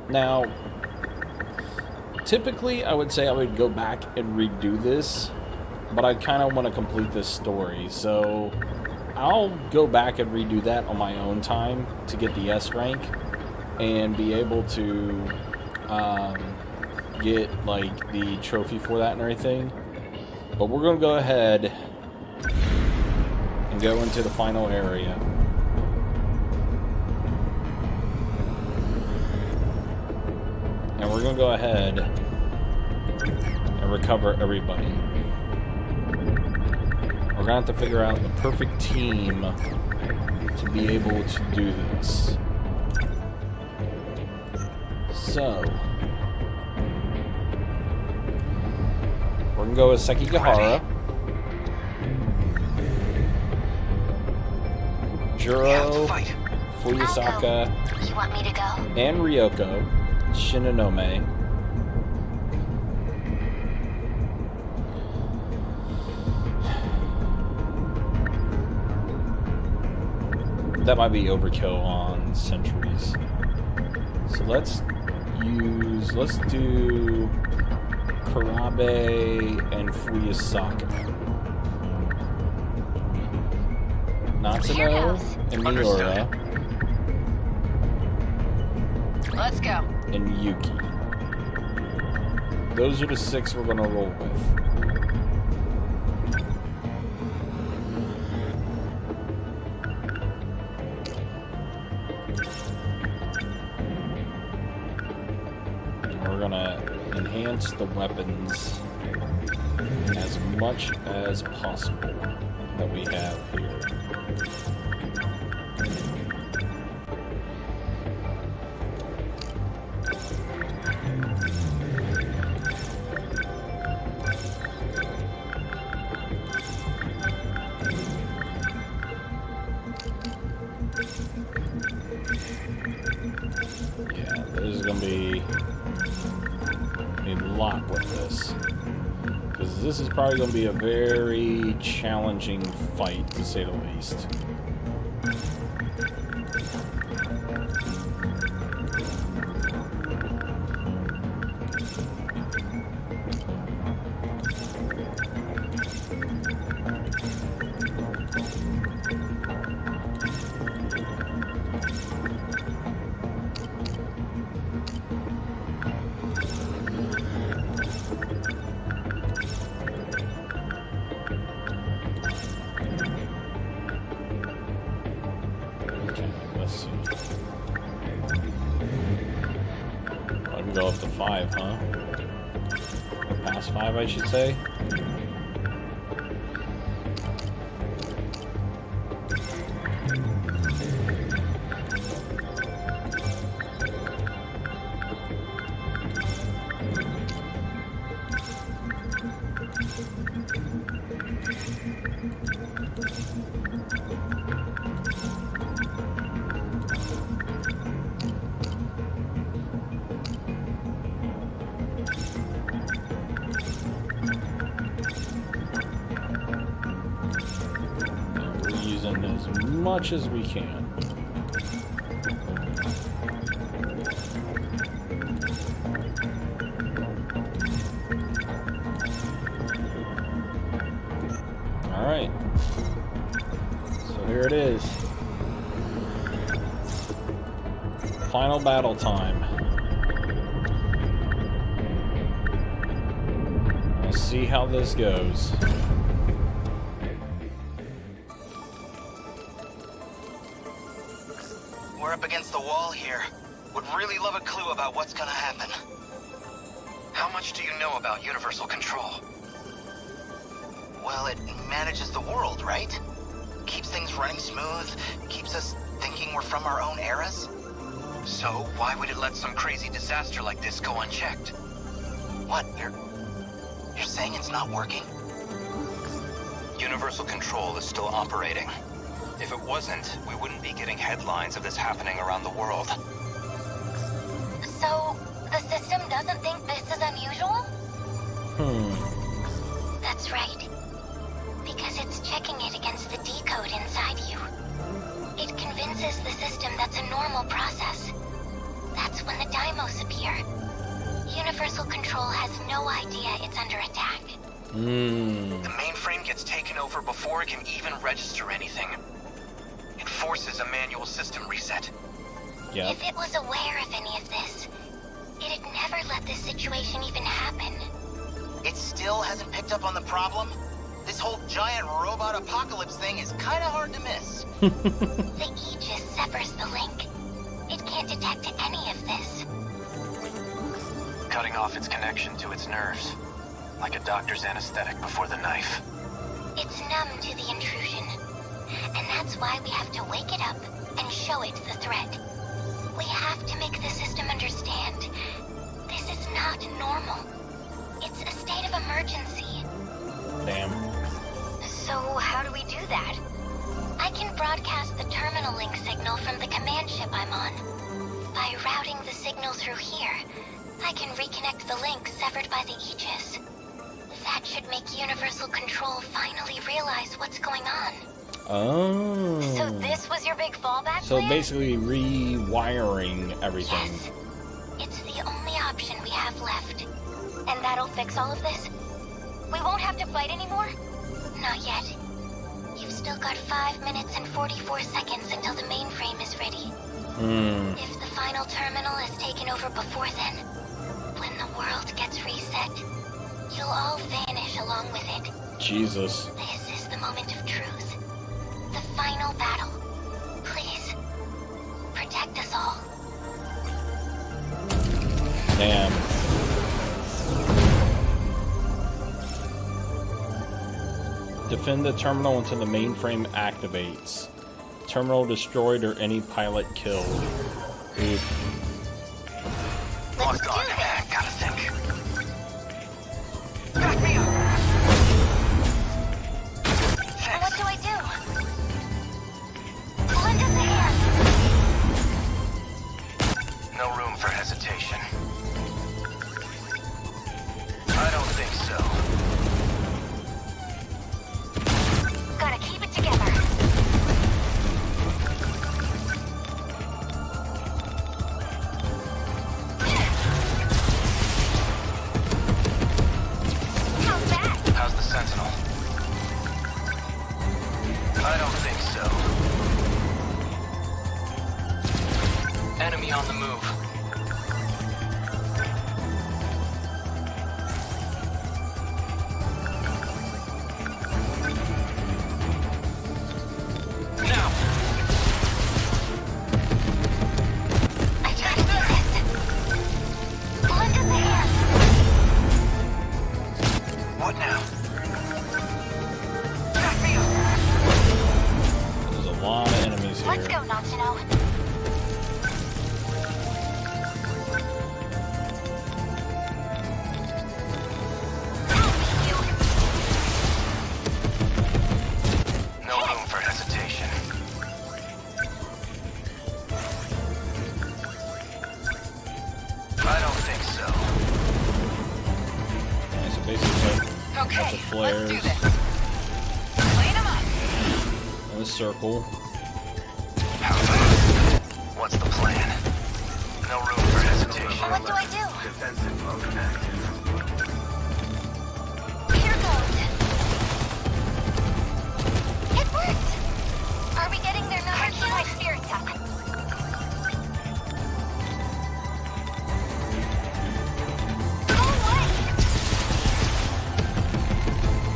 Now, typically I would say I would go back and redo this, but I kind of want to complete this story, so I'll go back and redo that on my own time to get the S rank and be able to get like the trophy for that and everything. But we're going to go ahead and go into the final area. And we're going to go ahead and recover everybody. We're going to have to figure out the perfect team to be able to do this. So, we're going to go with Sekigahara, Juro, Fuyusaka, You want me to go? and Ryoko, Shinonome. That might be overkill on sentries. So let's do Karabe and Fuyusaka. Natsuno and Miura Let's go. and Yuki. Those are the 6 we're gonna roll with. We're gonna enhance the weapons as much as possible that we have here. Yeah, there's gonna be a lot with this, because this is probably going to be a very challenging fight, to say the least. Go up to 5, huh? Or past 5, I should say. As much as we can. Alright. So here it is. Final battle time. Let's see how this goes. We're up against the wall here. Would really love a clue about what's gonna happen. How much do you know about universal control? Well, it manages the world, right? Keeps things running smooth, keeps us thinking we're from our own eras. So, why would it let some crazy disaster like this go unchecked? What, you're saying it's not working? Universal control is still operating. If it wasn't, we wouldn't be getting headlines of this happening around the world. So, the system doesn't think this is unusual? That's right. Because it's checking it against the decode inside you. It convinces the system that's a normal process. That's when the Daimon house appear. Universal Control has no idea it's under attack. The mainframe gets taken over before it can even register anything. It forces a manual system reset. Yep. If it was aware of any of this, it'd never let this situation even happen. It still hasn't picked up on the problem? This whole giant robot apocalypse thing is kind of hard to miss. The Aegis severs the link. It can't detect any of this. Cutting off its connection to its nerves. Like a doctor's anesthetic before the knife. It's numb to the intrusion. And that's why we have to wake it up and show it the threat. We have to make the system understand. This is not normal. It's a state of emergency. Damn. So how do we do that? I can broadcast the terminal link signal from the command ship I'm on. By routing the signal through here, I can reconnect the link severed by the Aegis. That should make Universal Control finally realize what's going on. Oh. So this was your big fallback So plan? basically rewiring everything. Yes. It's the only option we have left. And that'll fix all of this? We won't have to fight anymore? Not yet. You've still got 5 minutes and 44 seconds until the mainframe is ready. If the final terminal is taken over before then, when the world gets reset, you'll all vanish along with it. Jesus. This is the moment of truth. The final battle. Please, protect us all. Damn. Defend the terminal until the mainframe activates. Terminal destroyed or any pilot killed. Oof. Let's do God, this. gotta think. Back me up! What do I do? Lend us a hand. No room for hesitation. I don't think so. Gotta keep it together. How's that? How's the Sentinel? I don't think so. Enemy on the move. Now! I gotta do this. Lend us a hand. What now? Back me up! There's a lot of enemies here. Let's go, Natsuno. I'll beat you. No room for hesitation. I don't think so. Okay, so basically, Okay, lots of flares let's do this. Clean them up. in a circle. What's the plan? No room for hesitation. What do I do? Defensive mode active. Here goes. It worked. Are we getting their number? Keep my spirits up. Go away.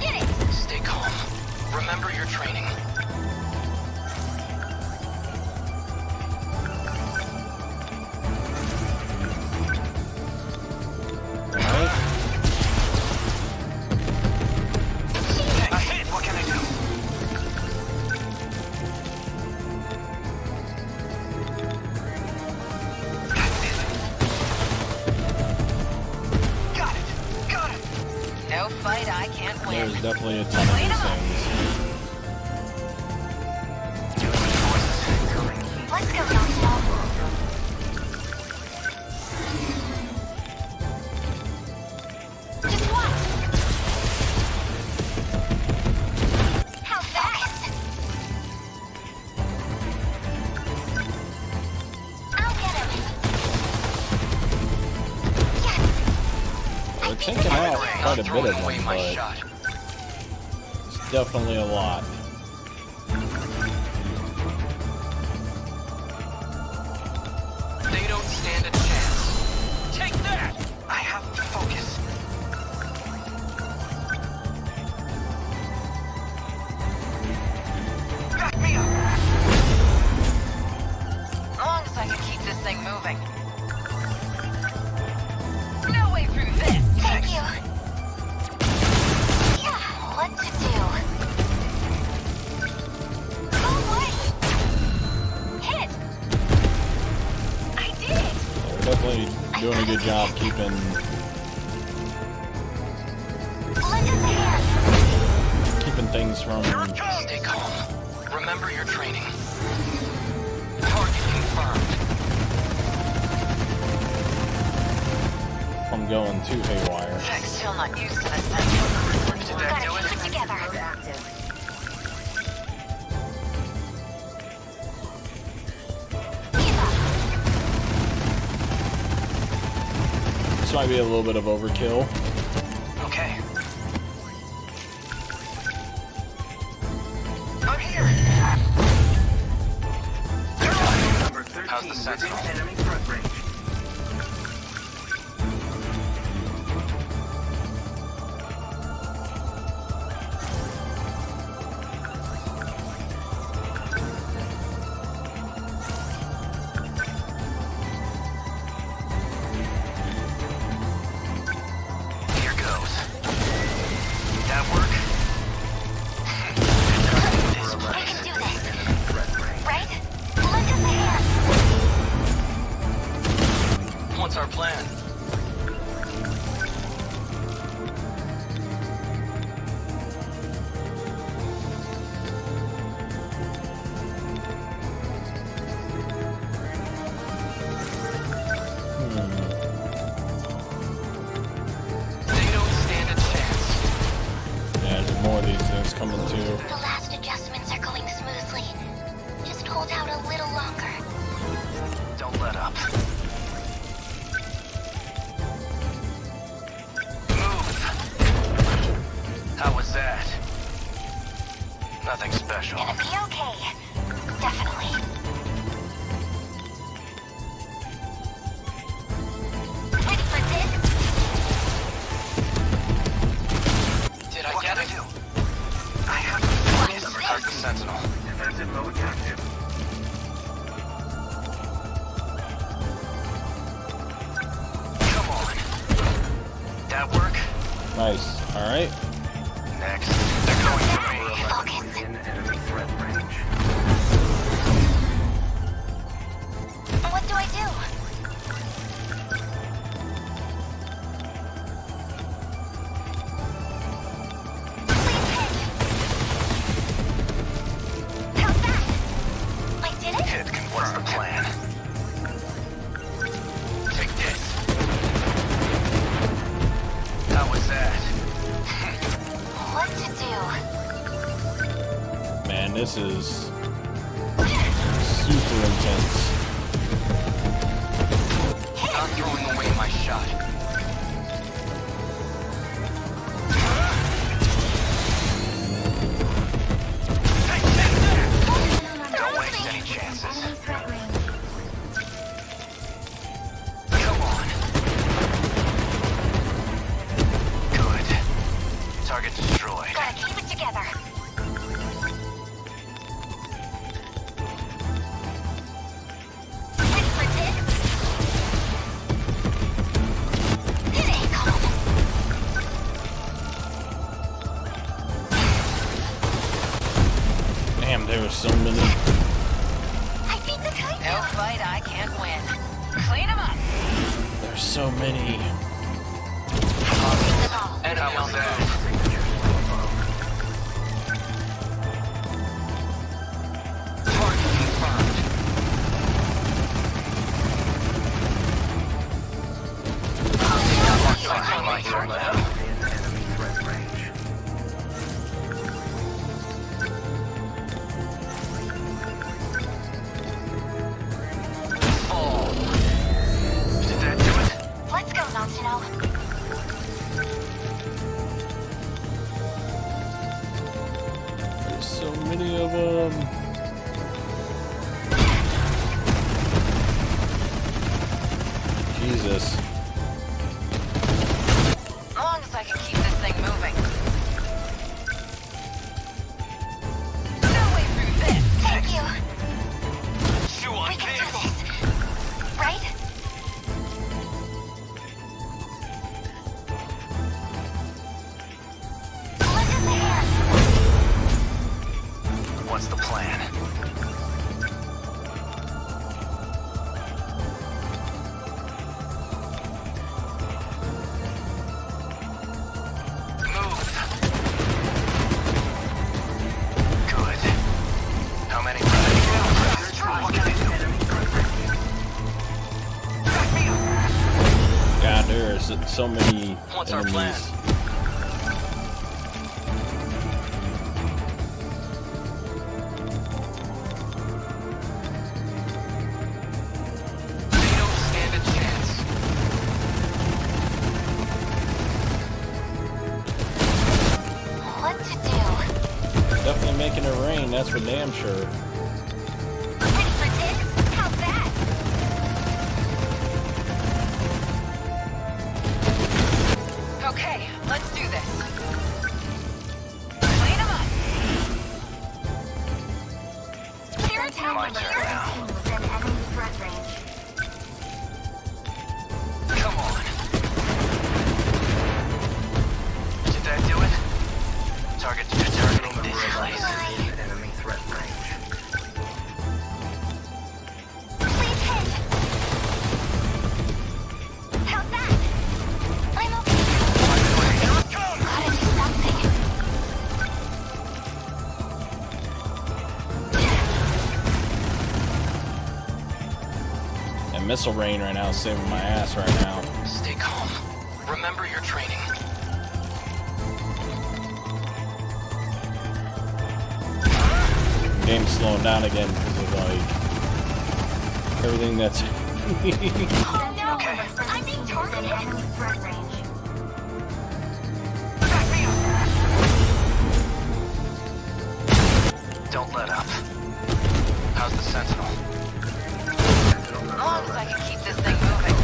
Get it. Stay calm. Remember your training. Alright. I hit! What can I do? Got it! Got it! No fight I can't win. There's definitely a ton of these things. Let's go, Natsuno. Just what? How fast? I'll get him. taken out quite a bit of Throwing away them, my but shot. it's definitely a lot. They don't stand a chance. Take that! I have to focus. Back me up! As long as I can keep this thing moving. No way through this! Thank you. Yeah, what to do? Go away! Hit! I did it! We're definitely doing a good job keeping Lend us a hand. things from Stay calm. Remember your training. Target confirmed. going too haywire. Still not used to this thing. Did that do Gotta it? keep it together. This might be a little bit of overkill. Okay. I'm here. How's the Sentinel? Enemy front range. Here goes. That work? This We place. can do this. Right? Lend us a hand. What's our plan? They don't stand a chance. Yeah, there's more of these things coming too. The last adjustments are going smoothly. Just hold out a little longer. Don't let up. Move. How was that? Nothing special. Gonna be okay. Definitely. Ready for this? Did I What get can I it? do? I have to focus. How's the Sentinel? Defensive mode active. Come on. That work? Nice. All right. Next. They're going for me. Focus. In enemy threat range. What do I do? Please hit. How's that? I did it? Hit confirmed. What's the plan? Take this. How was that? What to do? Man, this is super intense. Not throwing away my shot. Don't waste any chances. Come on. Good. Target destroyed. Gotta keep it together. Ready for this? Stay calm. Damn, there were so many. I beat the kite. No fight I can't win. Clean them up. There's so many. I'll beat them all. Enemy How on was the that? move. Target confirmed. On my turn now. In enemy threat range. Fall. Did that do it? Let's go, Sentinel. many of them. Jesus. As long as I can keep this thing moving. No way through this! Thank you. Chew on We can do vehicle. this. Right? Lend us a hand. What's the plan? Move. Good. How many? What can I do? God, there's so many What's our plan? enemies. They don't stand a chance. What to do? Definitely making it rain, that's for damn sure. Ready for this? How's that? Okay, let's do this. Clean them up. Clear a town My number turn 17 now. within enemy threat range. Come on. Did that do it? Targeting this place. Enemy threat range. Please hit. How's that? I'm okay. Gotta do something. And missile rain right now is saving my ass right now. Stay calm. Remember your training. Game's slowing down again because of like everything that's. Oh no! Okay. I'm being targeted. Enemy threat range. Don't let up. How's the Sentinel? As long as I can keep this thing moving.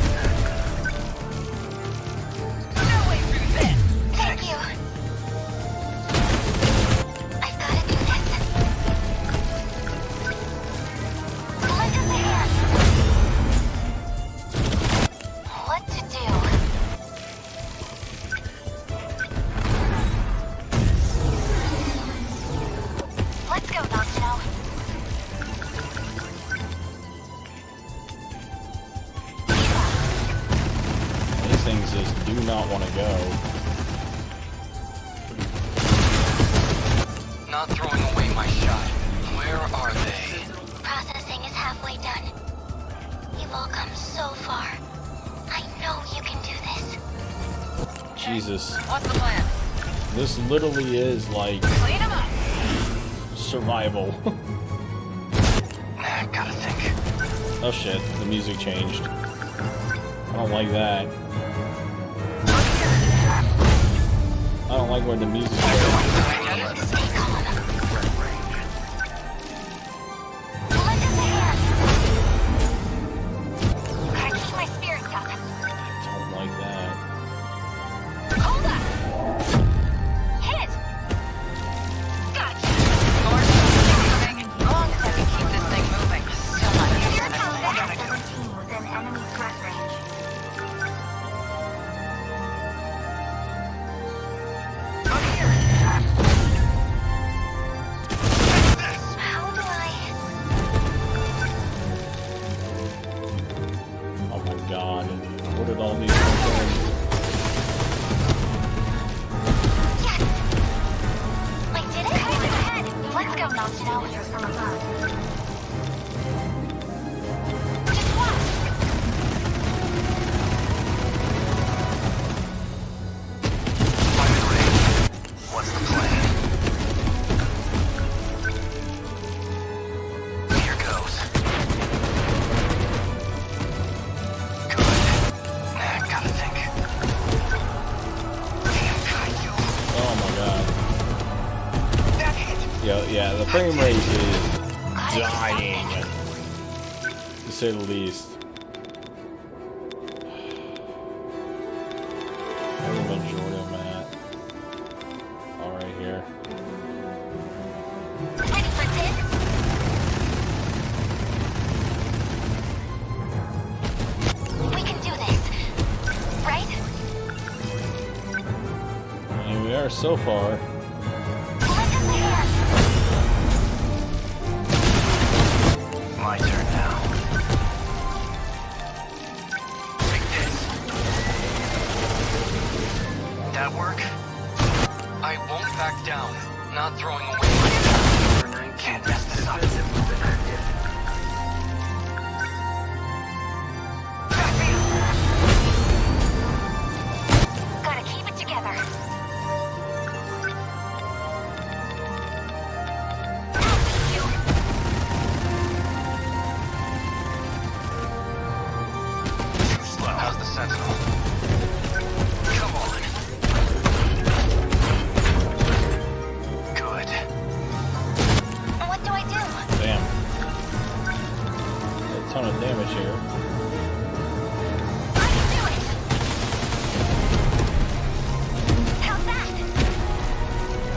No way through this! Thank you. I've gotta do this. Lend us a hand. What to do? Let's go, Noctino. These things just do not want to go. Not throwing away my shot. Where are they? Processing is halfway done. You've all come so far. I know you can do this. Jesus. What's the plan? This literally is like Clean them up! survival. Gotta think. Oh shit, the music changed. I don't like that. I don't like where the music goes. Stay calm. Lend us a hand. Gotta keep my spirits up. I don't like that. Hold up! Hit! Gotcha! More stuff coming. As long as I can keep this thing moving. Still not used Clear to this. town number 17 within enemy threat range. How do I... Oh my god. What did all these things do? Yes! I did it? Cut it ahead! Let's go, Noctino. From above. Just watch! I'm in range. What's the plan? Here goes. Good. Gotta think. Damn, got you. Oh my god. That hit. Yeah, the the frame rate is dying, to say the least. Where's the majority of them at? All right here. Ready for this? We can do this, right? I mean, we are so far. Lend us a hand. My turn now. Take this. That work? I won't back down. Not throwing away my time. Can't mess this up. Gotta keep it together. I'll beat you. Too slow. How's the Sentinel? Come on. Good. What do I do? Damn. A ton of damage here. I can do it. How's that?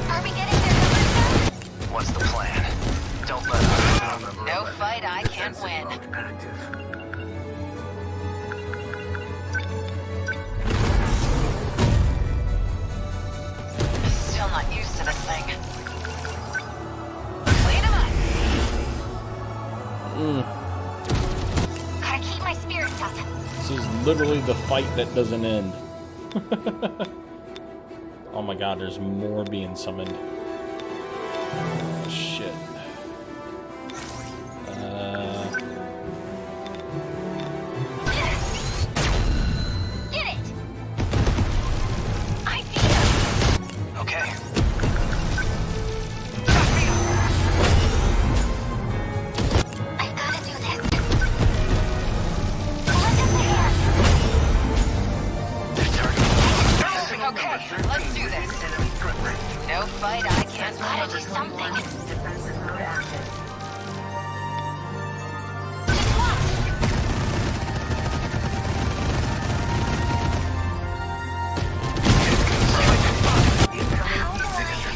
Are we getting there first? What's the plan? Don't let up. No fight I can't win. Still not used to this thing. Clean him up. Gotta keep my spirits up. This is literally the fight that doesn't end. Oh my god, there's more being summoned. Shit. Get it! I beat him! Okay. I gotta do this. Lend us a hand. Okay, let's do this. No fight I can't Gotta win. do something. Defensive mode active. Just watch. How do I... Lend us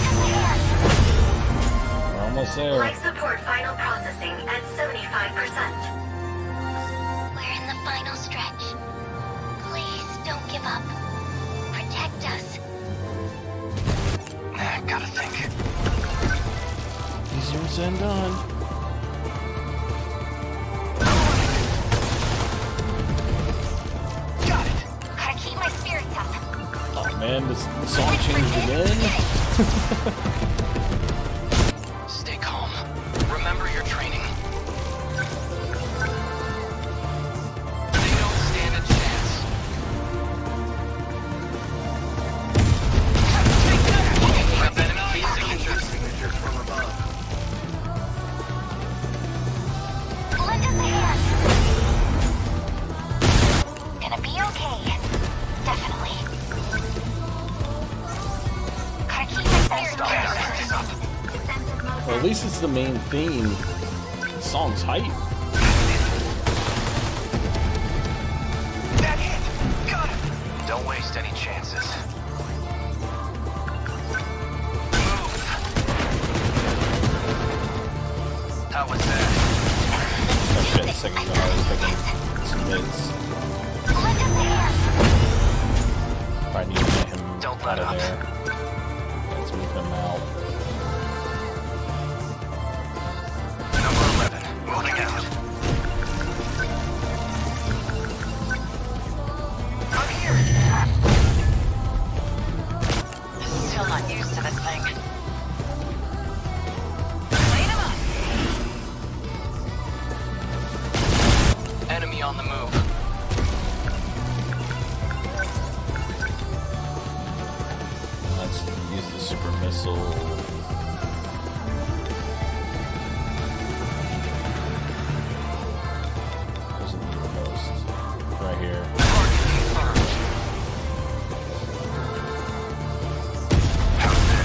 a hand. We're almost there. Life support final processing at 75%. We're in the final stretch. Please don't give up. Protect us. Gotta think. Easier said than done. Got it. Gotta keep my spirits up. Oh man, the song changed again. Stay calm. Remember your training. They don't stand a chance. Have enemy signatures from above. Lend us a hand. Gonna be okay. Definitely. Gotta keep my spirits up. Defensive mode Well, at least it's the main theme. The song's hype. That hit. Got him. Don't waste any chances. Move. How was that? Oh shit, a second ago I was taking some hits. Lend us a hand. Probably need to get him Don't out let of up. there. Let's move him out. Number 11. Moving out. I'm here. Still not used to this thing. Clean him up. Enemy on the move. Let's use the super missile. Doesn't need the most. Right here. Target confirmed. How's that?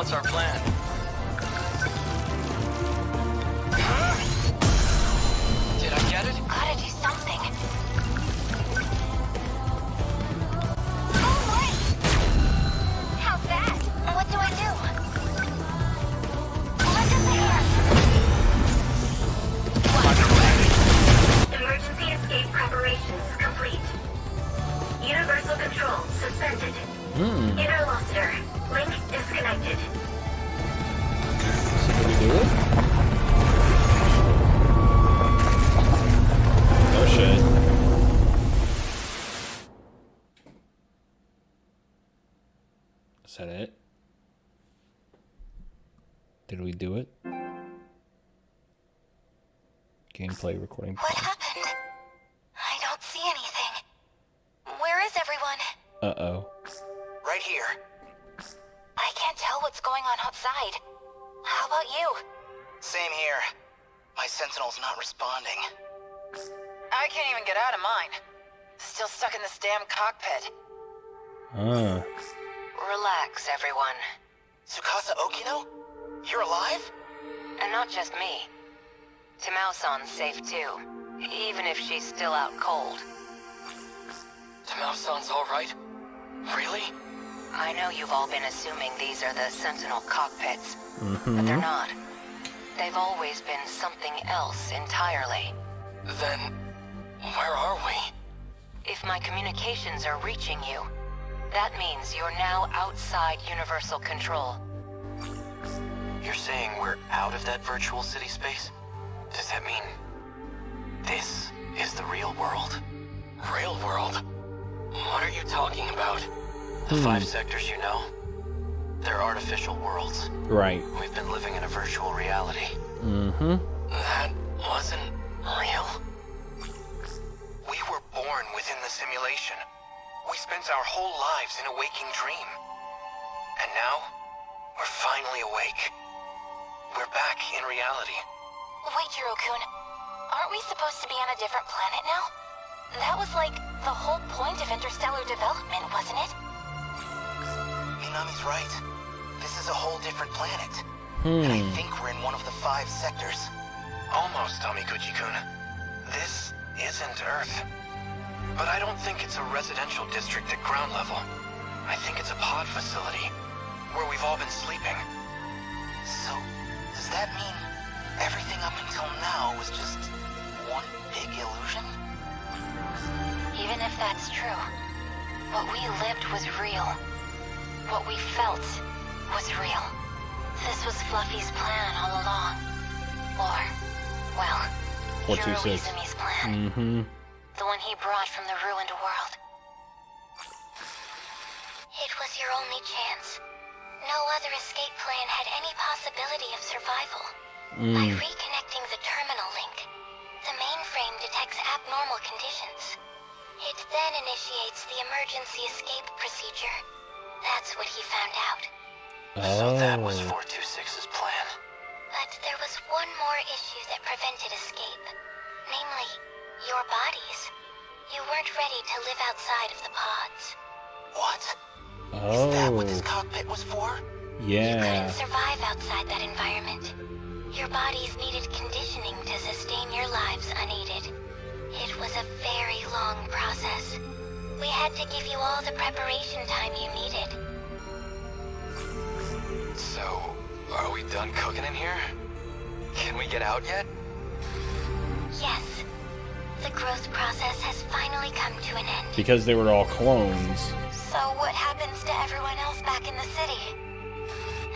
what's our plan? Did I get it? Gotta do something. Oh, wait! How's that? What do I do? Lend us a hand. Emergency escape preparations complete. Universal control suspended. Interlocutor. Link disconnected. So did we do it? Oh shit. Is that it? Did we do it? Gameplay recording. What happened? I don't see anything. Where is everyone? Uh-oh. Right here. I can't tell what's going on outside. How about you? Same here. My Sentinel's not responding. I can't even get out of mine. Still stuck in this damn cockpit. Relax, everyone. Tsukasa Okino? You're alive? And not just me. Timao-san's safe too, even if she's still out cold. Timao-san's all right? Really? I know you've all been assuming these are the Sentinel cockpits, but they're not. They've always been something else entirely. Then, where are we? If my communications are reaching you, that means you're now outside Universal Control. You're saying we're out of that virtual city space? Does that mean this is the real world? Real world? What are you talking about? The 5 sectors, you know? They're artificial worlds. Right. We've been living in a virtual reality. That wasn't real. We were born within the simulation. We spent our whole lives in a waking dream. And now, we're finally awake. We're back in reality. Wait, Jiro-kun. Aren't we supposed to be on a different planet now? That was like the whole point of interstellar development, wasn't it? Minami's right. This is a whole different planet. And I think we're in one of the 5 sectors. Almost, Tamiguchi-kun. This isn't Earth. But I don't think it's a residential district at ground level. I think it's a pod facility, where we've all been sleeping. So, does that mean everything up until now was just one big illusion? Even if that's true, what we lived was real. What we felt was real. This was Fluffy's plan all along. Or, well, 426. Hiroizumi's plan. The one he brought from the ruined world. It was your only chance. No other escape plan had any possibility of survival. By reconnecting the terminal link, the mainframe detects abnormal conditions. It then initiates the emergency escape procedure. That's what he found out. So that was 426's plan. But there was one more issue that prevented escape. Namely, your bodies. You weren't ready to live outside of the pods. What? Oh. Is that what this cockpit was for? You Yeah. couldn't survive outside that environment. Your bodies needed conditioning to sustain your lives unaided. It was a very long process. We had to give you all the preparation time you needed. So, are we done cooking in here? Can we get out yet? Yes. The growth process has finally come to an end. Because they were all clones. So what happens to everyone else back in the city?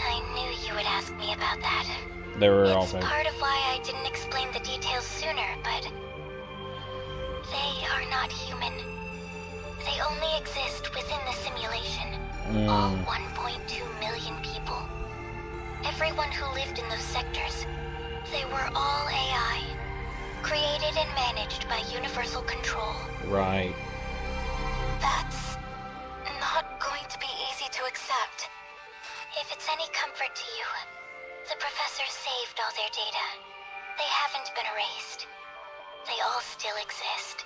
I knew you would ask me about that. They were all It's part of why I didn't explain the details sooner, but they are not human. They only exist within the simulation. All 1.2 million people. Everyone who lived in those sectors. They were all AI. Created and managed by Universal Control. Right. That's not going to be easy to accept. If it's any comfort to you, the professor saved all their data. They haven't been erased. They all still exist.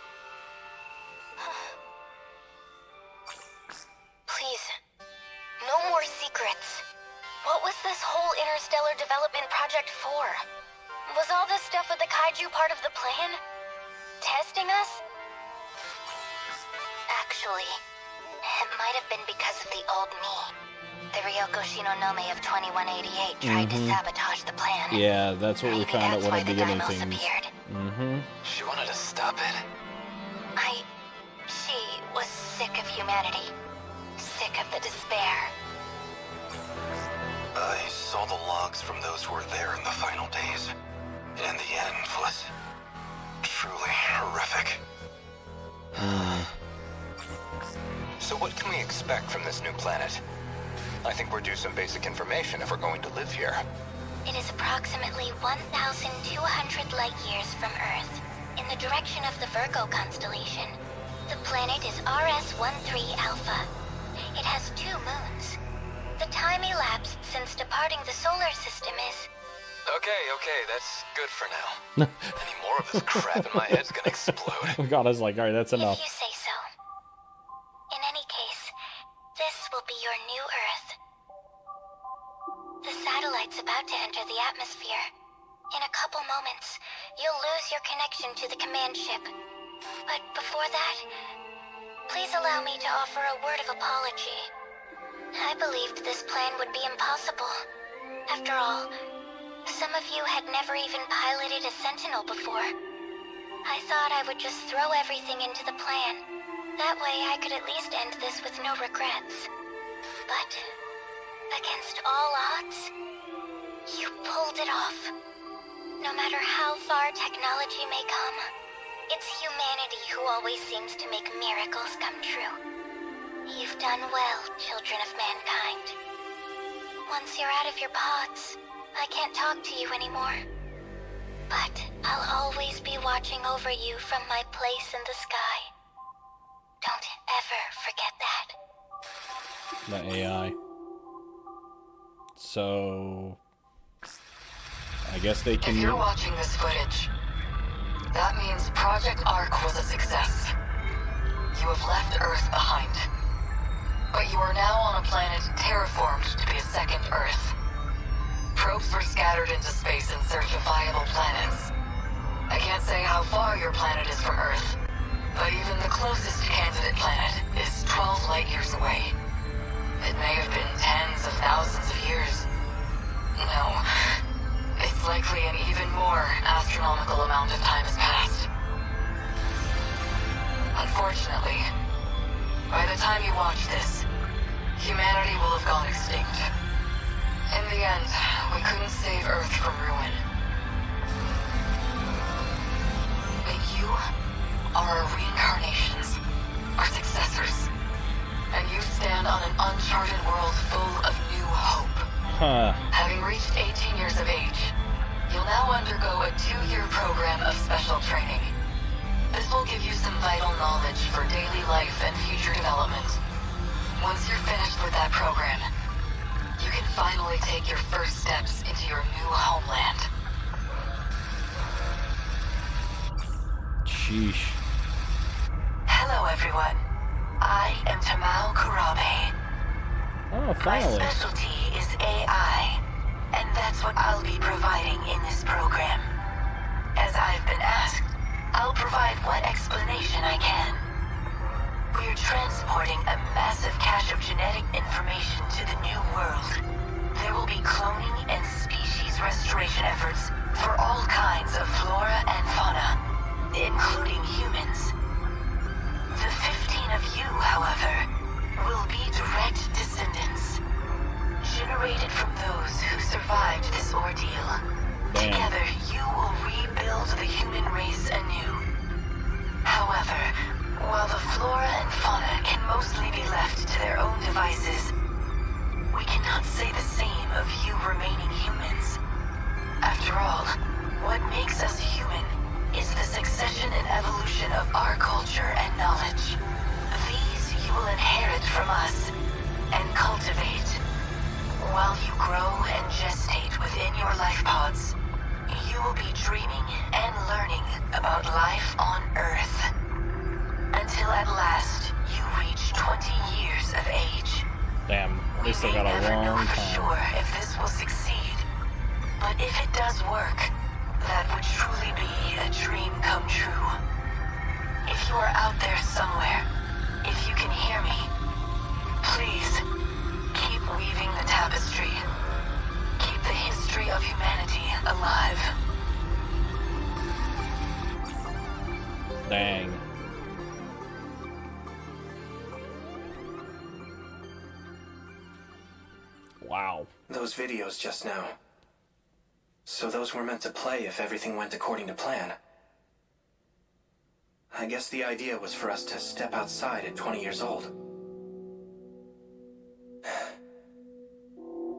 Please, no more secrets. What was this whole interstellar development project for? Was all this stuff with the kaiju part of the plan? Testing us? Actually, it might have been because of the old me. The Ryoko Shinonome of 2188 tried to sabotage the plan. Yeah, that's what we Maybe found out that's one why of the the beginning Daimos things. appeared. She wanted to stop it? She was sick of humanity. Sick of the despair. I saw the logs from those who were there in the final days. And the end was truly horrific. So what can we expect from this new planet? I think we're due some basic information if we're going to live here. It is approximately 1,200 light years from Earth, in the direction of the Virgo constellation. The planet is RS-13 Alpha. It has 2 moons. The time elapsed since departing the solar system is... Okay, that's good for now. Any more of this crap in my head's gonna explode. God, I was like, alright, that's enough. If you say so. In any case, this will be your new Earth. The satellite's about to enter the atmosphere. In a couple moments, you'll lose your connection to the command ship. But before that, please allow me to offer a word of apology. I believed this plan would be impossible. After all, some of you had never even piloted a Sentinel before. I thought I would just throw everything into the plan. That way I could at least end this with no regrets. But, against all odds, you pulled it off. No matter how far technology may come, it's humanity who always seems to make miracles come true. You've done well, children of mankind. Once you're out of your pods, I can't talk to you anymore. But I'll always be watching over you from my place in the sky. Don't ever forget that. The AI. So... I guess they can... If you're watching this footage, that means Project Ark was a success. You have left Earth behind. But you are now on a planet terraformed to be a second Earth. Probes were scattered into space in search of viable planets. I can't say how far your planet is from Earth, but even the closest candidate planet is 12 light years away. It may have been tens of thousands of years. No, it's likely an even more astronomical amount of time has passed. Unfortunately, by the time you watch this, humanity will have gone extinct. In the end, we couldn't save Earth from ruin. But you are our reincarnations, our successors. And you stand on an uncharted world full of new hope. Having reached 18 years of age, you'll now undergo a 2-year program of special training. This will give you some vital knowledge for daily life and future development. Once you're finished with that program, you can finally take your first steps into your new homeland. Sheesh. Hello, everyone. I am Tamao Kurabe. Oh, My finally. specialty is AI, and that's what I'll be providing in this program. As I've been asked, I'll provide what explanation I can. We're transporting a massive cache of genetic information to the new world. There will be cloning and species restoration efforts for all kinds of flora and fauna, including humans. The 15 of you, however, will be direct descendants, generated from those who survived this ordeal. Damn. Together, you will rebuild the human race anew. However, while the flora and fauna can mostly be left to their own devices, we cannot say the same of you remaining humans. After all, what makes us human is the succession and evolution of our culture and knowledge. These you will inherit from us and cultivate. While you grow and gestate within your life pods, you will be dreaming and learning about life on Earth. Until at last, you reach 20 years of age. Damn, they We still may got a never know long for time. sure if this does work, that would truly be a dream come true. If you are out there somewhere, if you can hear me, please, keep weaving the tapestry. Keep the history of humanity alive. Dang. Wow. Those videos just now. So those were meant to play if everything went according to plan. I guess the idea was for us to step outside at 20 years old.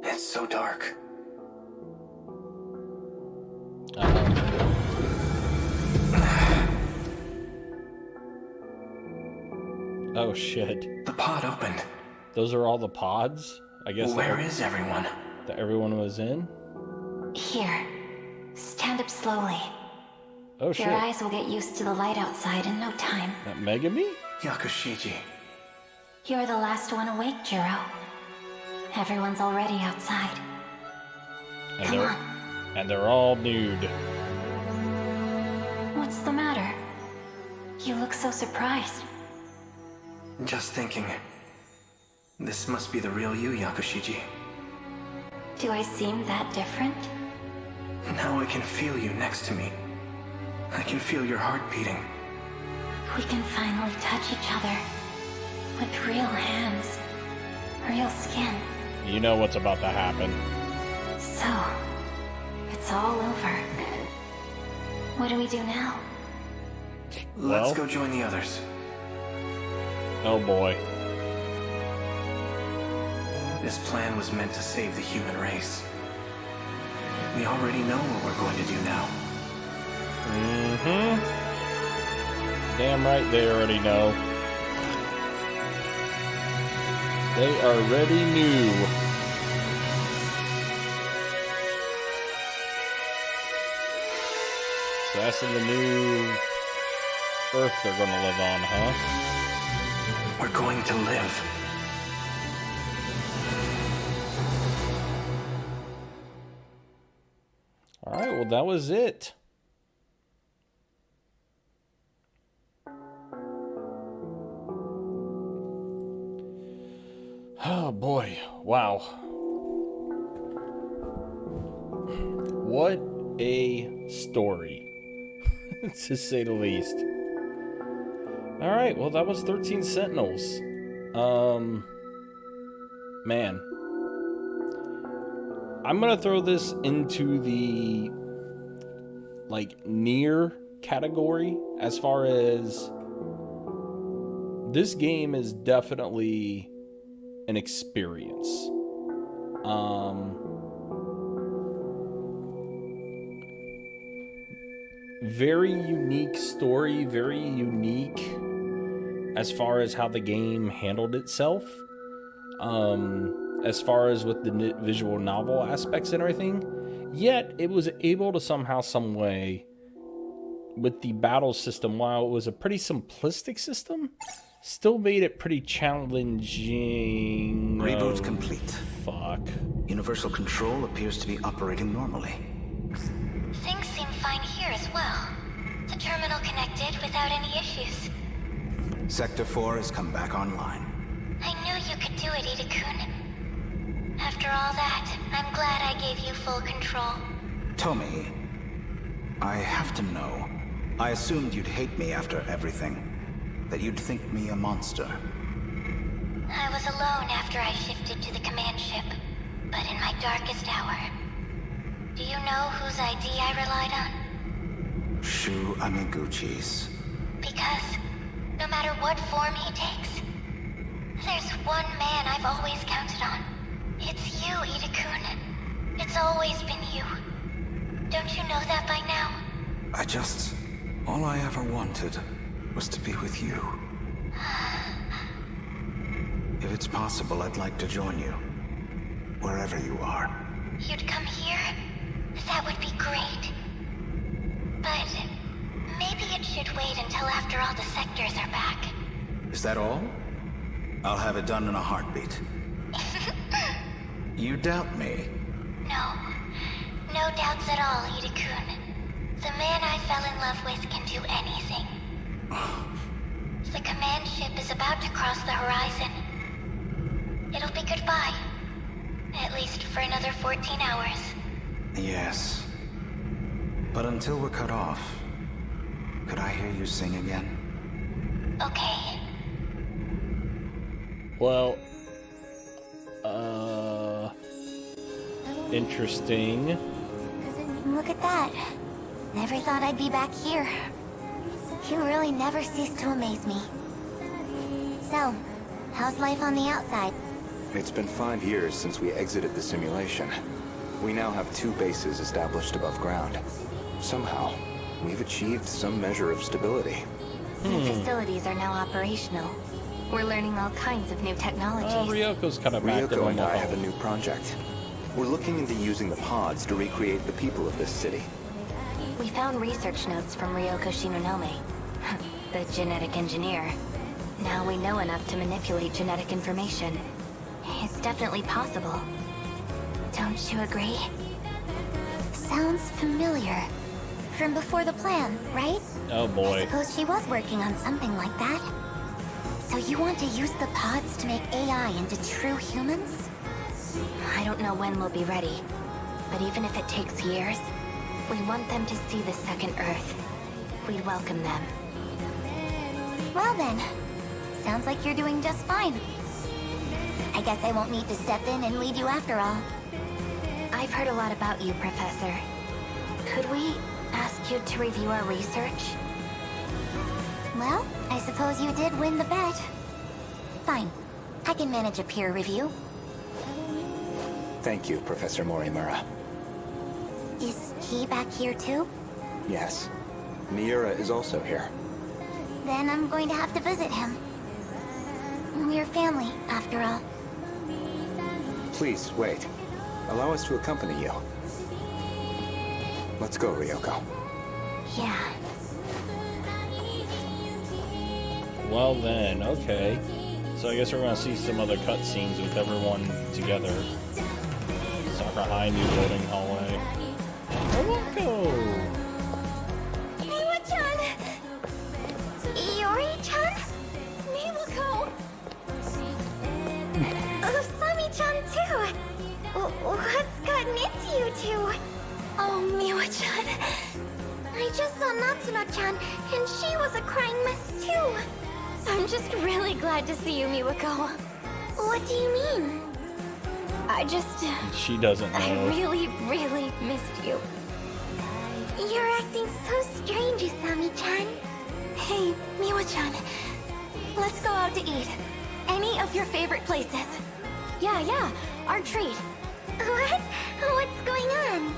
It's so dark. Oh shit. The pod opened. Those are all the pods? I guess. Where is everyone? That everyone was in? Here. Stand up slowly. Oh shit. Your eyes will get used to the light outside in no time. That Megami? Yakushiji. You're the last one awake, Jiro. Everyone's already outside. And Come they're, on. And they're all nude. What's the matter? You look so surprised. Just thinking. This must be the real you, Yakushiji. Do I seem that different? Now I can feel you next to me. I can feel your heart beating. We can finally touch each other. With real hands. Real skin. You know what's about to happen. So, it's all over. What do we do now? Let's Well? go join the others. Oh boy. This plan was meant to save the human race. We already know what we're going to do now. Mm-hmm. Damn right they already know. They already knew. So that's in the new Earth they're gonna live on, huh? We're going to live. Alright, well that was it. Oh boy, wow. What a story, to say the least. Alright, well that was 13 Sentinels. Man. I'm gonna throw this into the, like, near category as far as this game is definitely an experience. Very unique story, very unique as far as how the game handled itself. As far as with the visual novel aspects and everything. Yet, it was able to somehow, some way, with the battle system, while it was a pretty simplistic system, still made it pretty challenging. Reboot complete. Fuck. Universal control appears to be operating normally. Things seem fine here as well. The terminal connected without any issues. Sector 4 has come back online. I knew you could do it, Ida-kun. After all that, I'm glad I gave you full control. Tommy, I have to know. I assumed you'd hate me after everything. That you'd think me a monster. I was alone after I shifted to the command ship, but in my darkest hour. Do you know whose ID I relied on? Shu Amiguchi's. Because, no matter what form he takes, there's one man I've always counted on. It's you, Ida-kun. It's always been you. Don't you know that by now? All I ever wanted was to be with you. If it's possible, I'd like to join you. Wherever you are. You'd come here? That would be great. But maybe it should wait until after all the sectors are back. Is that all? I'll have it done in a heartbeat. You doubt me? No. No, No doubts at all, Ida-kun. The man I fell in love with can do anything. The command ship is about to cross the horizon. It'll be goodbye. At least for another 14 hours. Yes. But until we're cut off, could I hear you sing again? Okay. Well, interesting. Look at that. Never thought I'd be back here. You really never cease to amaze me. So, how's life on the outside? It's been 5 years since we exited the simulation. We now have 2 bases established above ground. Somehow, we've achieved some measure of stability. The facilities are now operational. We're learning all kinds of new technologies. Ryoko's kind of active Ryoko on and the I have a whole. new project. We're looking into using the pods to recreate the people of this city. We found research notes from Ryoko Shinonome, the genetic engineer. Now we know enough to manipulate genetic information. It's definitely possible. Don't you agree? Sounds familiar. From before the plan, right? Oh I boy. suppose she was working on something like that. So you want to use the pods to make AI into true humans? I don't know when we'll be ready, but even if it takes years, we want them to see the second Earth. We'd welcome them. Well then, sounds like you're doing just fine. I guess I won't need to step in and lead you after all. I've heard a lot about you, Professor. Could we ask you to review our research? Well, I suppose you did win the bet. Fine. I can manage a peer review. Thank you, Professor Morimura. Is he back here too? Yes. Miura is also here. Then I'm going to have to visit him. We're family, after all. Please, wait. Allow us to accompany you. Let's go, Ryoko. Yeah. Well then, okay. So I guess we're gonna see some other cutscenes with everyone together. Sakura new building hallway. Hello! Miwa-chan! Iori-chan? Miwako! Usami-chan too! What's gotten into you two? Oh, Miwa-chan. I just saw Natsuno-chan, and she was a crying mess too. I'm just really glad to see you, Miwako. What do you mean? She doesn't know. I really missed you. You're acting so strange, Usami-chan. Hey, Miwa-chan. Let's go out to eat. Any of your favorite places. Yeah, our treat. What? What's going on?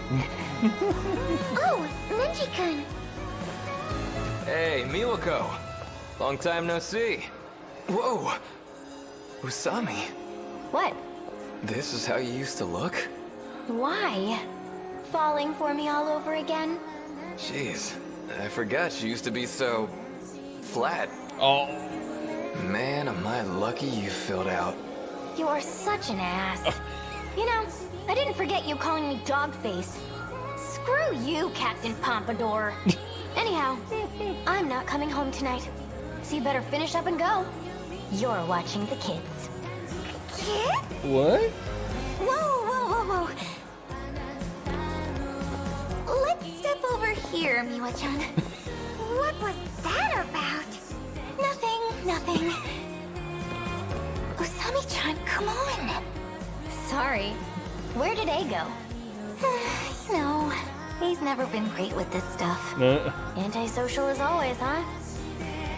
Oh, Nenji-kun. Hey, Miwako. Long time no see. Whoa! Usami, What? this is how you used to look? Why? Falling for me all over again? Jeez, I forgot you used to be so... flat. Oh, Man, am I lucky you filled out. You're such an ass. You know, I didn't forget you calling me Dogface. Screw you, Captain Pompadour. Anyhow, I'm not coming home tonight. So you better finish up and go. You're watching the kids. Kids? what? Whoa. Let's step over here, Miwa-chan. What was that about? Nothing. Usami-chan, come on. Sorry. Where did A go? You know, he's never been great with this stuff. Antisocial as always, huh?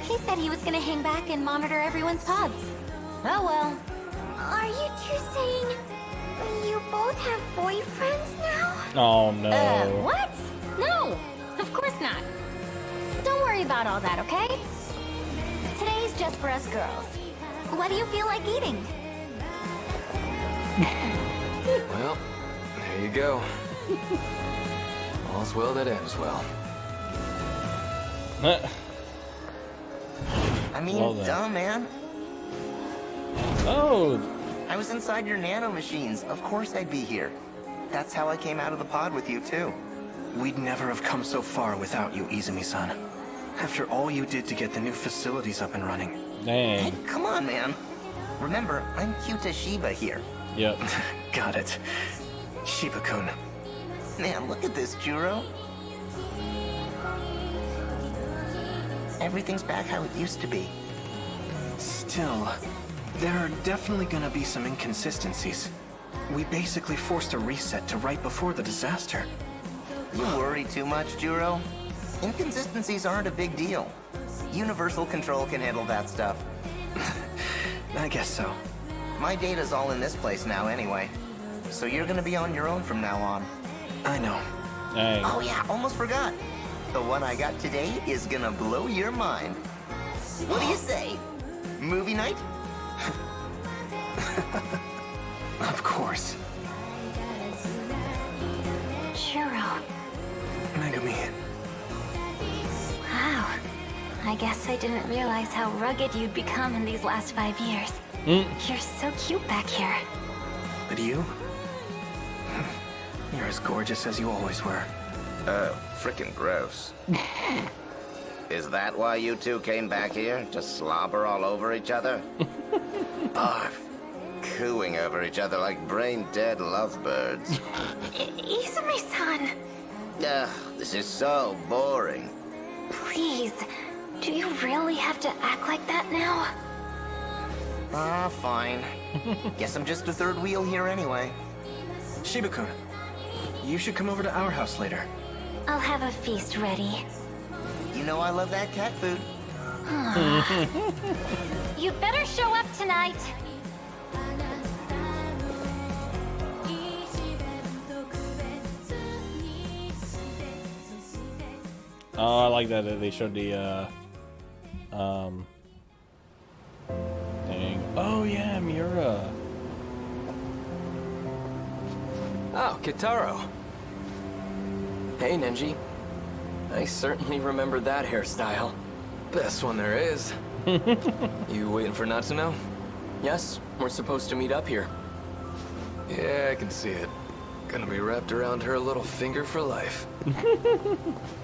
He said he was gonna hang back and monitor everyone's pods. Oh well. Are you two saying you both have boyfriends now? Oh no. What? No, of course not. Don't worry about all that, okay? Today's just for us girls. What do you feel like eating? Well, there you go. All's well that ends well. I mean, Well then. duh, man. Oh, I was inside your nano machines. Of course I'd be here. That's how I came out of the pod with you, too. We'd never have come so far without you, Izumi-san. After all you did to get the new facilities up and running. Dang. Hey, come on, man. Remember, I'm Kyuta Shiba here. Yep. Got it. Shiba-kun. Man, look at this, Juro. Everything's back how it used to be. Still, there are definitely gonna be some inconsistencies. We basically forced a reset to right before the disaster. You worry too much, Juro. Inconsistencies aren't a big deal. Universal Control can handle that stuff. I guess so. My data's all in this place now anyway. So you're gonna be on your own from now on. I know. Dang. Oh yeah, almost forgot. The one I got today is gonna blow your mind. What do you say? Movie night? Of course. Juro. Megumi. Wow. I guess I didn't realize how rugged you'd become in these last 5 years. You're so cute back here. But you? You're as gorgeous as you always were. Frickin' gross. Is that why you two came back here? To slobber all over each other? Barf. Cooing over each other like brain-dead lovebirds. Izumi-san, Ugh, this is so boring. please. Do you really have to act like that now? Ah, fine. Guess I'm just a third wheel here anyway. Shiba-kun, you should come over to our house later. I'll have a feast ready. You know I love that cat food. You'd better show up tonight. Oh, I like that they showed the, dang. Oh, yeah, Miura. Oh, Kitaro. Hey, Nenji. I certainly remember that hairstyle. Best one there is. You waiting for Natsuno? Yes, we're supposed to meet up here. Yeah, I can see it. Gonna be wrapped around her little finger for life.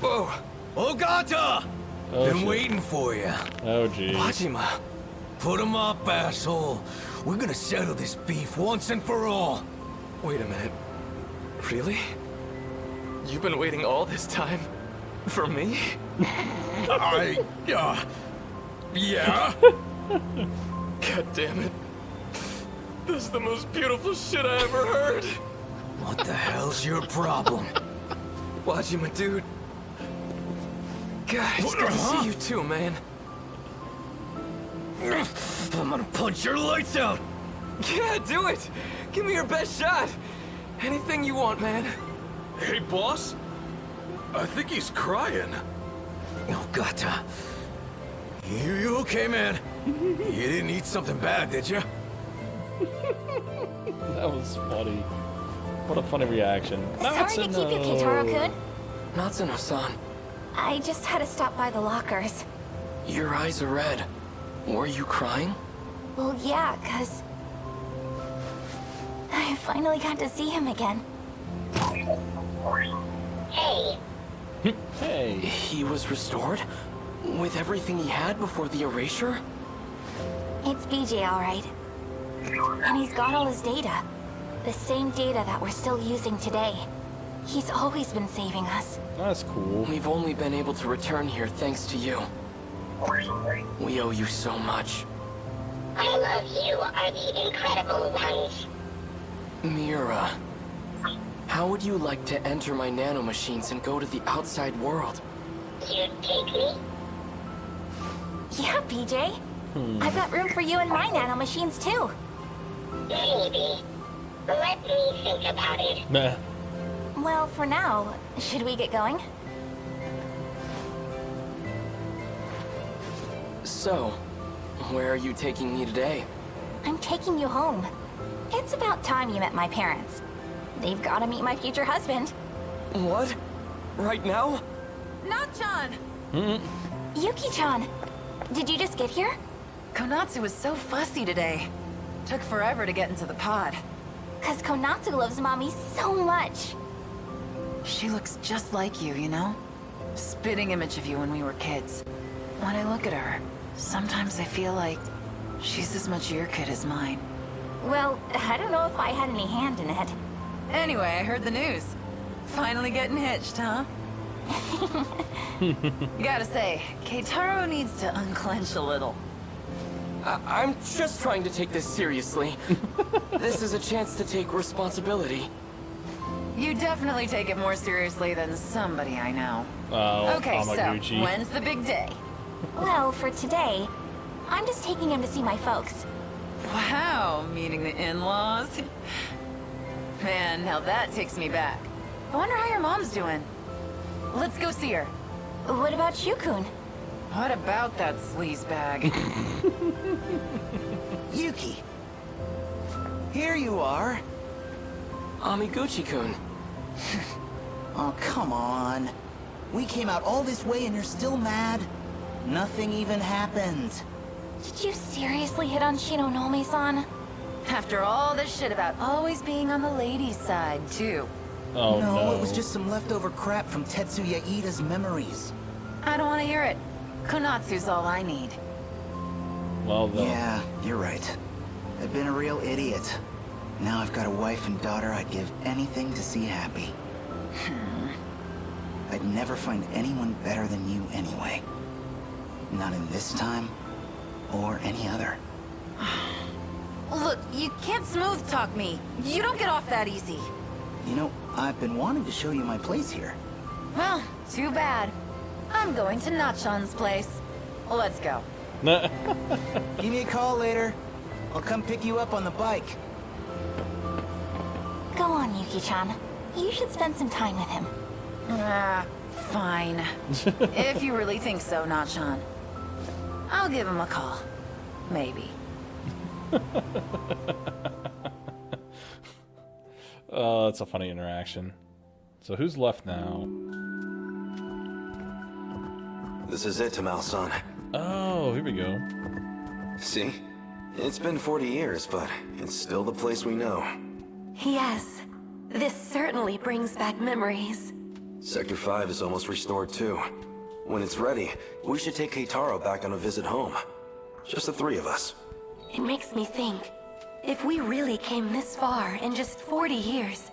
Whoa! Ogata! Oh, Been shit. waiting for you. Oh, geez. Wajima. Put 'em up, asshole. We're gonna settle this beef once and for all. Wait a minute. Really? You've been waiting all this time? For me? Yeah? God damn it. This is the most beautiful shit I ever heard. What the hell's your problem? Wajima, dude. God, it's good to see you too, man. I'm gonna punch your lights out! Yeah, do it! Give me your best shot! Anything you want, man. Hey, boss? I think he's crying. Oh, Gata. You okay, man? You didn't eat something bad, did you? That was funny. What a funny reaction. Sorry to keep you, Kitaro-kun. Natsuno-san, I just had to stop by the lockers. your eyes are red. Were you crying? Well, yeah, 'cause I finally got to see him again. Hey, Hey. He was restored? With everything he had before the erasure? It's BJ, all right. And he's got all his data. The same data that we're still using today. He's always been saving us. That's cool. We've only been able to return here thanks to you. We owe you so much. I love you are the incredible ones. Miura, how would you like to enter my nanomachines and go to the outside world? You'd take me? Yeah, BJ. I've got room for you in my nanomachines, too. Maybe. Let me think about it. Nah. Well, for now, should we get going? So, where are you taking me today? I'm taking you home. It's about time you met my parents. They've got to meet my future husband. What? Right now? Not-chan! Yuki-chan, did you just get here? Konatsu was so fussy today. Took forever to get into the pod. 'Cause Konatsu loves Mommy so much. She looks just like you, you know? Spitting image of you when we were kids. When I look at her, sometimes I feel like she's as much your kid as mine. Well, I don't know if I had any hand in it. Anyway, I heard the news. Finally getting hitched, huh? Gotta say, Keitaro needs to unclench a little. I'm just trying to take this seriously. This is a chance to take responsibility. You definitely take it more seriously than somebody I know. Oh, Okay, Amaguchi. so, when's the big day? Well, for today, I'm just taking him to see my folks. Wow, meeting the in-laws? Man, now that takes me back. I wonder how your mom's doing. Let's go see her. What about you, Kun? What about that sleazebag? Yuki! Here you are. Amiguchi-kun. Oh, come on. We came out all this way and you're still mad? Nothing even happened. Did you seriously hit on Shinonome-san? After all this shit about always being on the ladies' side, too. Oh no. It was just some leftover crap from Tetsuya Iida's memories. I don't want to hear it. Konatsu's all I need. Well then. Yeah, you're right. I've been a real idiot. Now I've got a wife and daughter I'd give anything to see happy. I'd never find anyone better than you anyway. Not in this time, or any other. Look, you can't smooth talk me. You don't get off that easy. You know, I've been wanting to show you my place here. Well, too bad. I'm going to Nachon's place. Let's go. Give me a call later. I'll come pick you up on the bike. Go on, Yuki-chan. You should spend some time with him. Fine. If you really think so, Nachon. I'll give him a call. Maybe. Oh, that's a funny interaction. So who's left now? This is it, Tamao-san. Oh, here we go. See? It's been 40 years, but it's still the place we know. Yes. This certainly brings back memories. Sector 5 is almost restored too. When it's ready, we should take Keitaro back on a visit home. Just the three of us. It makes me think, if we really came this far in just 40 years,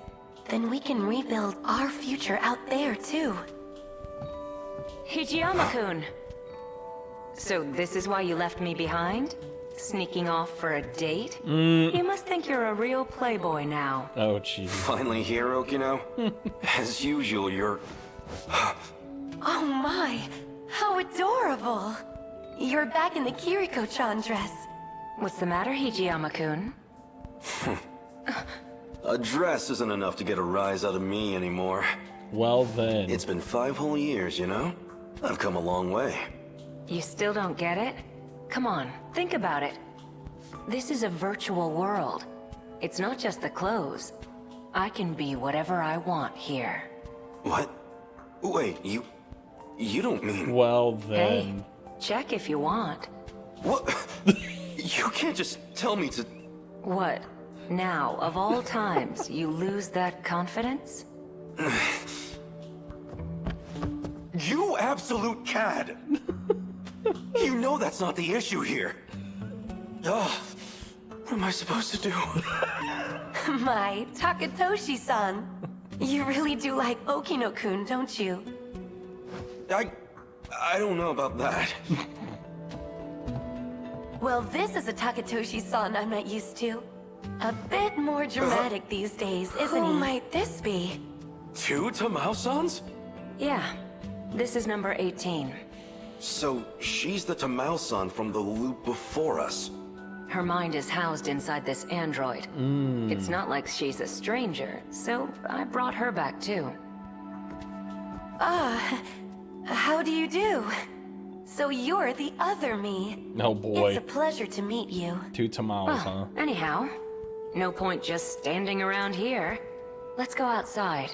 then we can rebuild our future out there too. Hijiyama-kun! So this is why you left me behind? Sneaking off for a date? You must think you're a real playboy now. Oh, jeez. Finally here, Okino. As usual, you're... Oh my, how adorable! You're back in the Kiriko-chan dress. What's the matter, Hijiyama-kun? A dress isn't enough to get a rise out of me anymore. Well then. It's been 5 whole years, you know? I've come a long way. You still don't get it? Come on, think about it. This is a virtual world. It's not just the clothes. I can be whatever I want here. What? Wait, you don't mean... Well then. Hey, check if you want. What? You can't just tell me to... What? Now, of all times, you lose that confidence? You absolute cad! You know that's not the issue here. What am I supposed to do? My, Takatoshi-san. You really do like Okino-kun, don't you? I don't know about that. Well, this is a Takatoshi-san I'm not used to. A bit more dramatic these days, isn't he? Who might this be? 2 Tamao-sans? Yeah. This is number 18. So, she's the Tamao-san from the loop before us. Her mind is housed inside this android. It's not like she's a stranger, so I brought her back too. How do you do? So you're the other me. Oh boy. It's a pleasure to meet you. 2 tamales, huh? Anyhow, no point just standing around here. Let's go outside.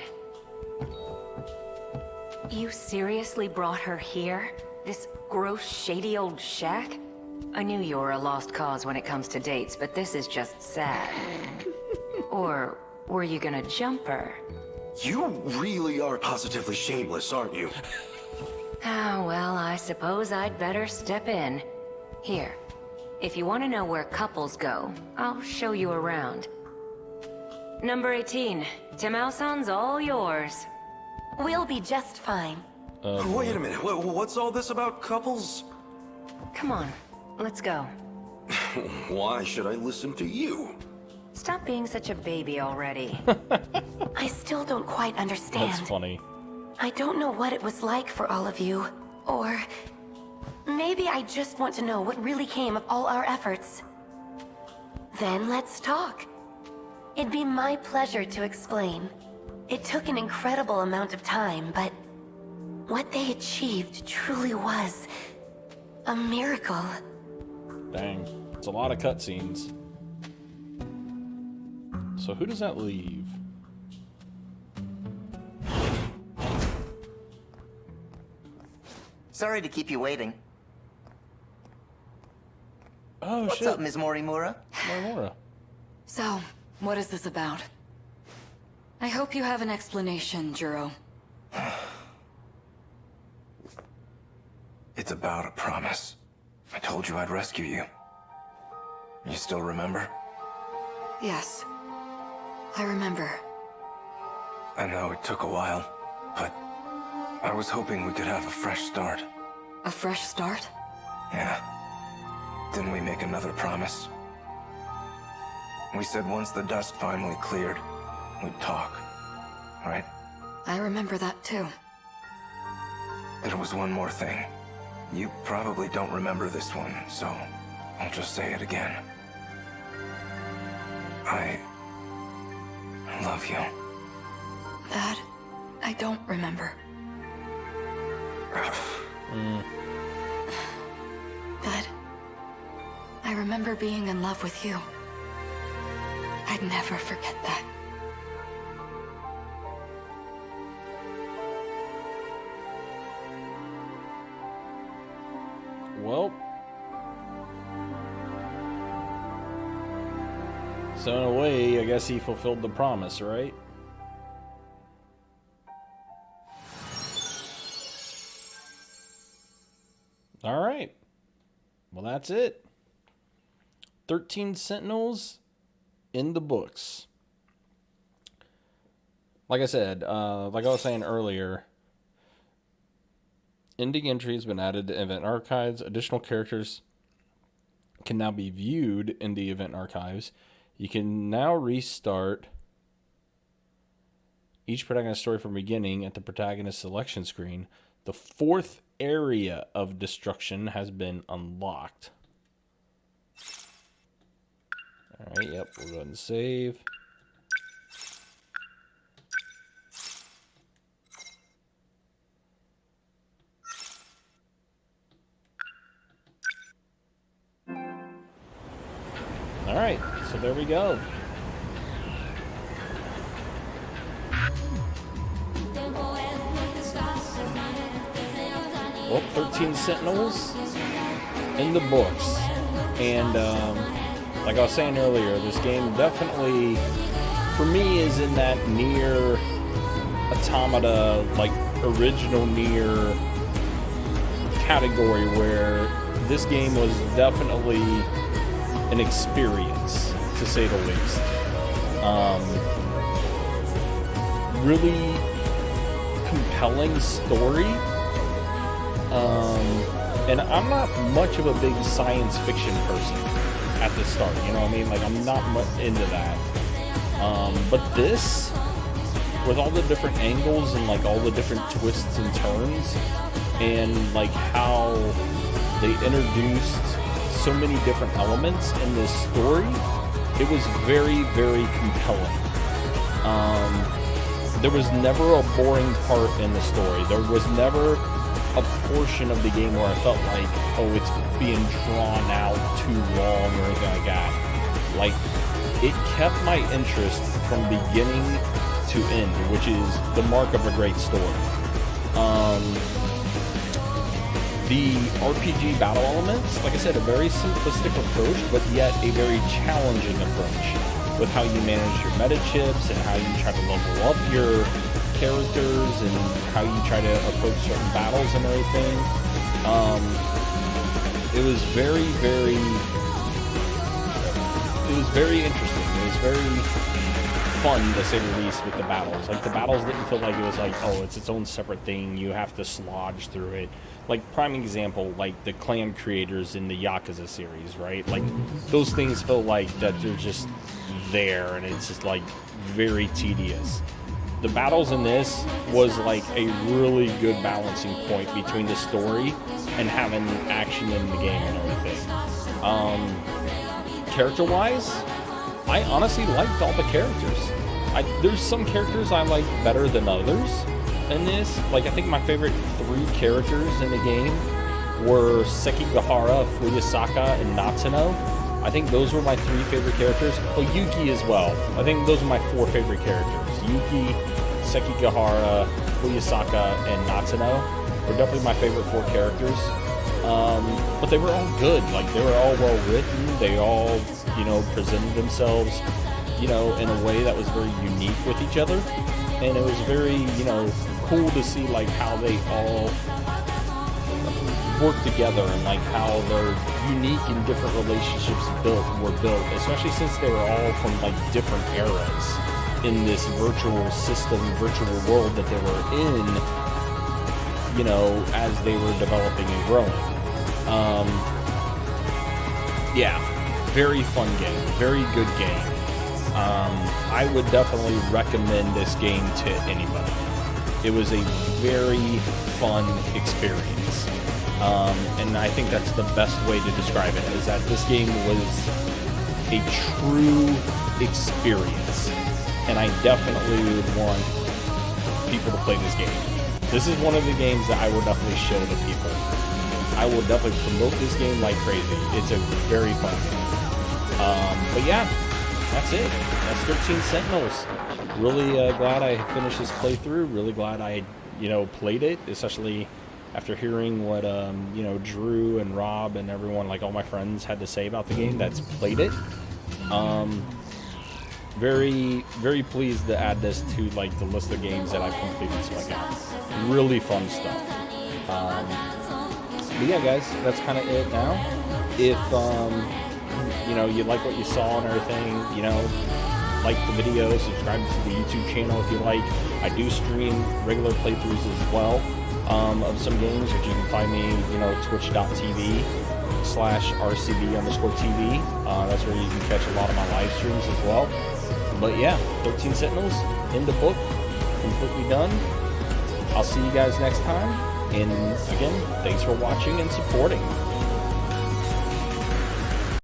You seriously brought her here? This gross, shady old shack? I knew you were a lost cause when it comes to dates, but this is just sad. Or were you gonna jump her? You really are positively shameless, aren't you? Ah, well, I suppose I'd better step in. Here, if you want to know where couples go, I'll show you around. Number 18, Timao-san's all yours. We'll be just fine. Wait a minute, what's all this about couples? Come on, let's go. Why should I listen to you? Stop being such a baby already. I still don't quite understand. That's funny. I don't know what it was like for all of you, or maybe I just want to know what really came of all our efforts. Then let's talk. It'd be my pleasure to explain. It took an incredible amount of time, but what they achieved truly was a miracle. Dang. It's a lot of cutscenes. So who does that leave? Sorry to keep you waiting. Oh, What's shit. up, Ms. Morimura? Morimura. So, what is this about? I hope you have an explanation, Juro. It's about a promise. I told you I'd rescue you. You still remember? Yes. I remember. I know it took a while, but I was hoping we could have a fresh start. A fresh start? Yeah. Didn't we make another promise? We said once the dust finally cleared, we'd talk, right? I remember that too. There was one more thing. You probably don't remember this one, so I'll just say it again. I love you. That I don't remember. But I remember being in love with you. I'd never forget that. Well. So in a way, I guess he fulfilled the promise, right? All right. Well, that's it. 13 Sentinels in the books. Like I said, like I was saying earlier, ending entry has been added to event archives. Additional characters can now be viewed in the event archives. You can now restart each protagonist story from beginning at the protagonist selection screen. The 4th area of destruction has been unlocked. Alright, yep, we'll go ahead and save. Alright, so there we go. Well, 13 Sentinels in the books. And like I was saying earlier, this game definitely, for me, is in that Nier Automata, like original Nier category, where this game was definitely an experience, to say the least. Really compelling story. And I'm not much of a big science fiction person at the start, you know what I mean? Like, I'm not much into that. But this, with all the different angles and like all the different twists and turns, and like how they introduced so many different elements in this story, it was very, very compelling. There was never a boring part in the story. There was never a portion of the game where I felt like, oh, it's being drawn out too long or anything like that. Like, it kept my interest from beginning to end, which is the mark of a great story. The RPG battle elements, like I said, a very simplistic approach, but yet a very challenging approach. with how you manage your meta chips and how you try to level up your characters and how you try to approach certain battles and everything. It was very interesting. It was very fun, to say the least, with the battles. Like, the battles didn't feel like it was like, oh, it's its own separate thing, you have to slodge through it. Like, prime example, like the clan creators in the Yakuza series, right? Like, those things feel like that they're just there, and it's just like very tedious. The battles in this was like a really good balancing point between the story and having action in the game and everything. Character-wise, I honestly liked all the characters. There's some characters I like better than others in this. Like, I think my favorite 3 characters in the game were Sekigahara, Fuyusaka, and Natsuno. I think those were my 3 favorite characters. Oh, Yuki as well. I think those are my 4 favorite characters. Yuki, Sekigahara, Fuyusaka, and Natsuno were definitely my favorite 4 characters. But they were all good. Like, they were all well written. They all, you know, presented themselves, you know, in a way that was very unique with each other. And it was very, you know, cool to see, like, how they all work together and, like, how their unique and different relationships were built, especially since they were all from, like, different eras in this virtual system, virtual world that they were in, you know, as they were developing and growing. Yeah, very fun game, very good game. I would definitely recommend this game to anybody. It was a very fun experience. And I think that's the best way to describe it, is that this game was a true experience. And I definitely would want people to play this game. This is one of the games that I will definitely show to people. I will definitely promote this game like crazy. It's a very fun game. But yeah, that's it. That's 13 Sentinels. Really glad I finished this playthrough. Really glad I, you know, played it, especially after hearing what, you know, Drew and Rob and everyone, like all my friends, had to say about the game that's played it. Very, very pleased to add this to, like, the list of games that I've completed so I got. Really fun stuff. But yeah, guys, that's kind of it now. If, you know, you like what you saw and everything, you know, like the video, subscribe to the YouTube channel if you like. I do stream regular playthroughs as well of some games, which you can find me, you know, twitch.tv/RCB_TV. That's where you can catch a lot of my live streams as well. But yeah, 13 Sentinels in the book, completely done. I'll see you guys next time. And again, thanks for watching and supporting.